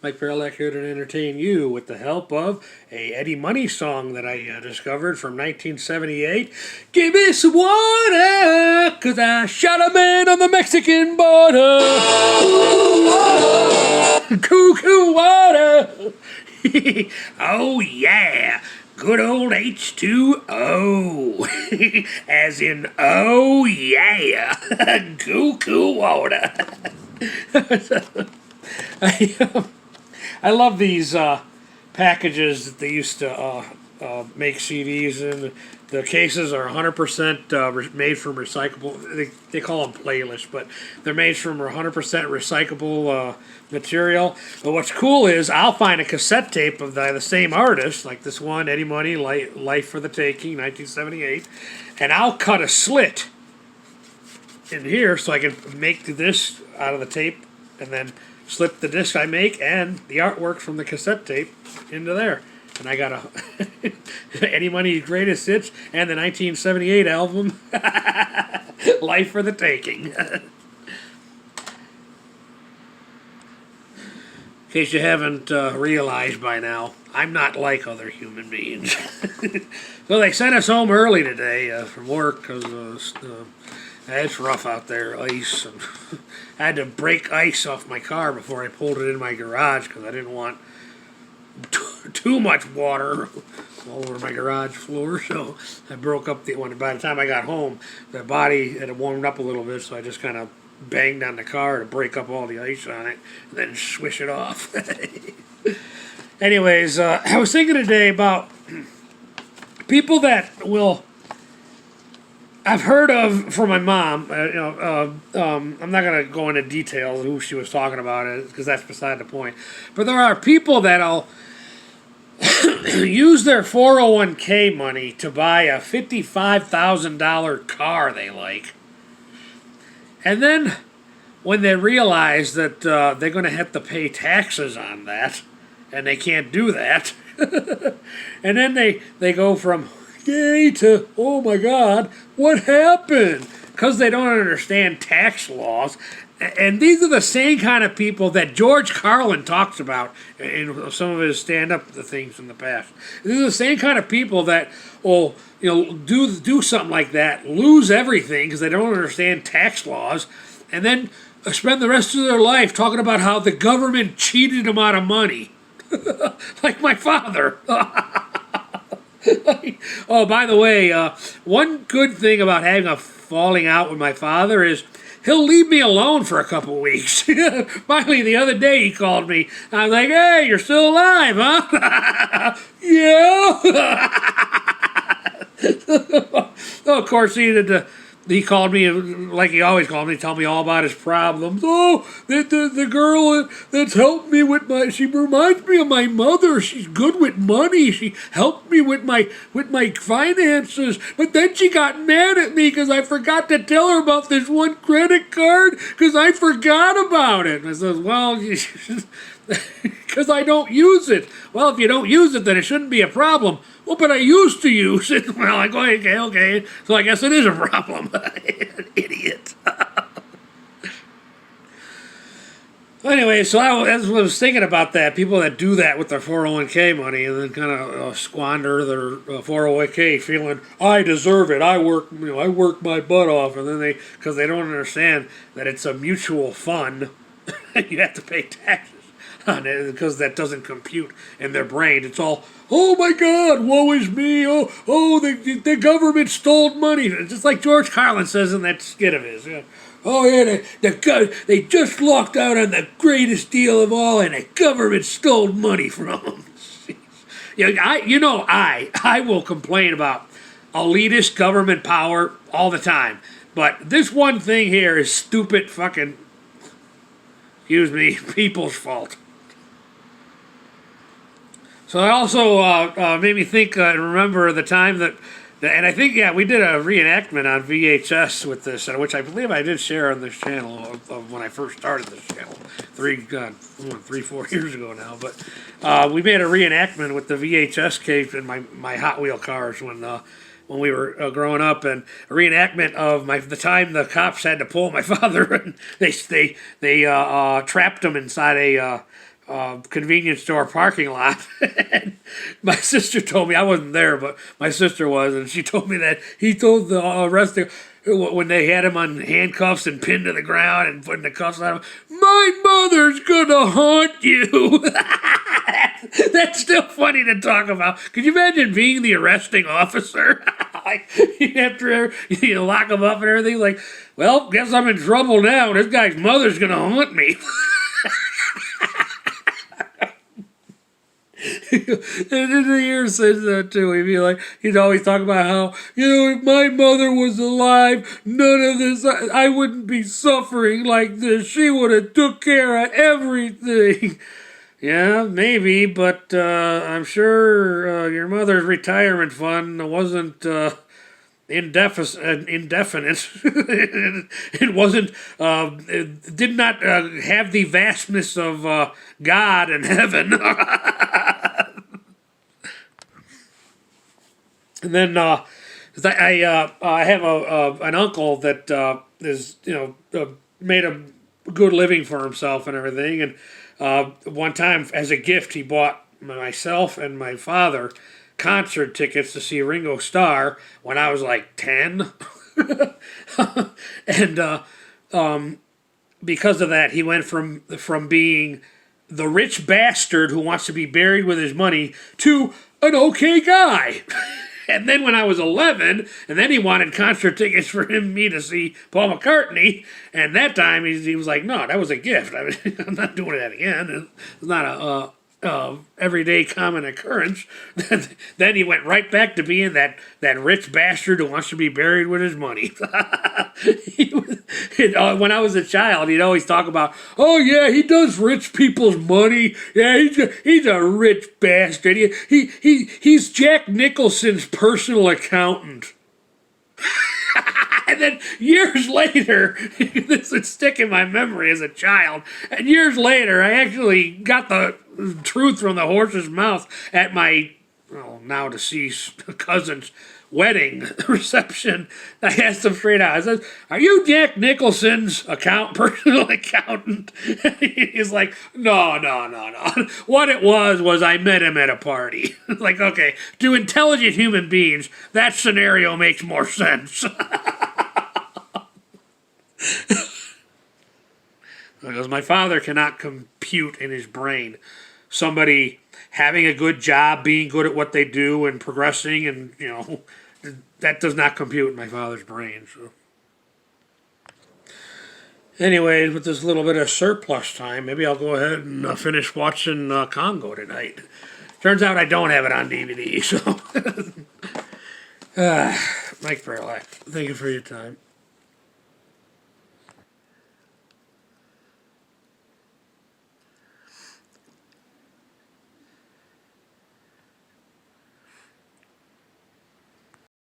Mike Paralek here to entertain you with the help of a Eddie Money song that I discovered from 1978. Give me some water, 'cause I shot a man on the Mexican border. Cuckoo water. Oh yeah, good old H2O. As in, oh yeah, cuckoo water. I love these packages that they used to make CDs in. The cases are 100% made from recyclable. They call them playlists, but they're made from 100% recyclable material. But what's cool is I'll find a cassette tape of the same artist, like this one, Eddie Money, Life for the Taking, 1978, and I'll cut a slit in here so I can make this out of the tape and then slip the disc I make and the artwork from the cassette tape into there. And I got a Eddie Money's Greatest Hits and the 1978 album, Life for the Taking. In case you haven't realized by now, I'm not like other human beings. So they sent us home early today from work because it's rough out there, ice. And I had to break ice off my car before I pulled it in my garage because I didn't want too much water all over my garage floor. So I broke up the one. By the time I got home, the body had warmed up a little bit, so I just kind of banged on the car to break up all the ice on it and then swish it off. Anyways, I was thinking today about people that will... I've heard of from my mom. I'm not going to go into detail who she was talking about because that's beside the point. But there are people that'll use their 401k money to buy a $55,000 car they like, and then when they realize that they're going to have to pay taxes on that, and they can't do that, and then they go from yay to, oh my God, what happened? Because they don't understand tax laws. And these are the same kind of people that George Carlin talks about in some of his stand-up things in the past. These are the same kind of people that will, do something like that, lose everything because they don't understand tax laws, and then spend the rest of their life talking about how the government cheated them out of money. Like my father. Oh, by the way, one good thing about having a falling out with my father is he'll leave me alone for a couple of weeks. Finally, the other day he called me. I was like, hey, you're still alive, huh? Yeah. So, of course, he called me like he always called me, tell me all about his problems. Oh, the girl that's helped me with she reminds me of my mother. She's good with money. She helped me with my finances. But then she got mad at me because I forgot to tell her about this one credit card because I forgot about it. And I said, well, because I don't use it. Well, if you don't use it, then it shouldn't be a problem. Well, but I used to use it. Well, I go, okay. So I guess it is a problem. An idiot. Anyway, so I was thinking about that. People that do that with their 401k money and then kind of squander their 401k, feeling I deserve it. I work my butt off, and then because they don't understand that it's a mutual fund, you have to pay taxes on it because that doesn't compute in their brain. It's all, oh my God, woe is me. Oh, the government stole money. Just like George Carlin says in that skit of his. Yeah. Oh yeah, they just locked out on the greatest deal of all, and the government stole money from them. I will complain about elitist government power all the time, but this one thing here is stupid fucking, excuse me, people's fault. So I also made me think and remember the time that, and I think, we did a reenactment on VHS with this, which I believe I did share on this channel of when I first started this channel, 4 years ago now. But we made a reenactment with the VHS tape in my Hot Wheel cars when we were growing up, and a reenactment of the time the cops had to pull my father, and they trapped him inside convenience store parking lot. And my sister told me, I wasn't there, but my sister was, and she told me that he told the arresting when they had him on handcuffs and pinned to the ground and putting the cuffs on him, my mother's gonna haunt you. That's still funny to talk about. Could you imagine being the arresting officer? Like, after you lock him up and everything, like, well, guess I'm in trouble now. This guy's mother's gonna haunt me. And the year says that too. He'd always talk about how, if my mother was alive, none of this, I wouldn't be suffering like this. She would have took care of everything. Yeah, maybe, but I'm sure your mother's retirement fund wasn't indefinite. It wasn't. It did not have the vastness of God and heaven. And then I have an uncle that is made a good living for himself and everything. And one time, as a gift, he bought myself and my father concert tickets to see Ringo Starr when I was like 10. And because of that, he went from being the rich bastard who wants to be buried with his money to an okay guy. And then when I was 11, and then he wanted concert tickets for me to see Paul McCartney, and that time he was like, no, that was a gift. I'm not doing that again. It's not a everyday common occurrence. Then he went right back to being that rich bastard who wants to be buried with his money. When I was a child, he'd always talk about, oh yeah, he does rich people's money. Yeah, he's a rich bastard. He's Jack Nicholson's personal accountant. And then years later, this would stick in my memory as a child, and years later, I actually got the truth from the horse's mouth at my now deceased cousin's wedding reception. I asked him straight out, I said, are you Jack Nicholson's personal accountant? And he's like, no. What it was I met him at a party. Like, okay, to intelligent human beings, that scenario makes more sense. Because my father cannot compute in his brain somebody having a good job, being good at what they do, and progressing, and that does not compute in my father's brain. So, anyway, with this little bit of surplus time, maybe I'll go ahead and finish watching Congo tonight. Turns out I don't have it on DVD, so Mike Perlak, thank you for your time.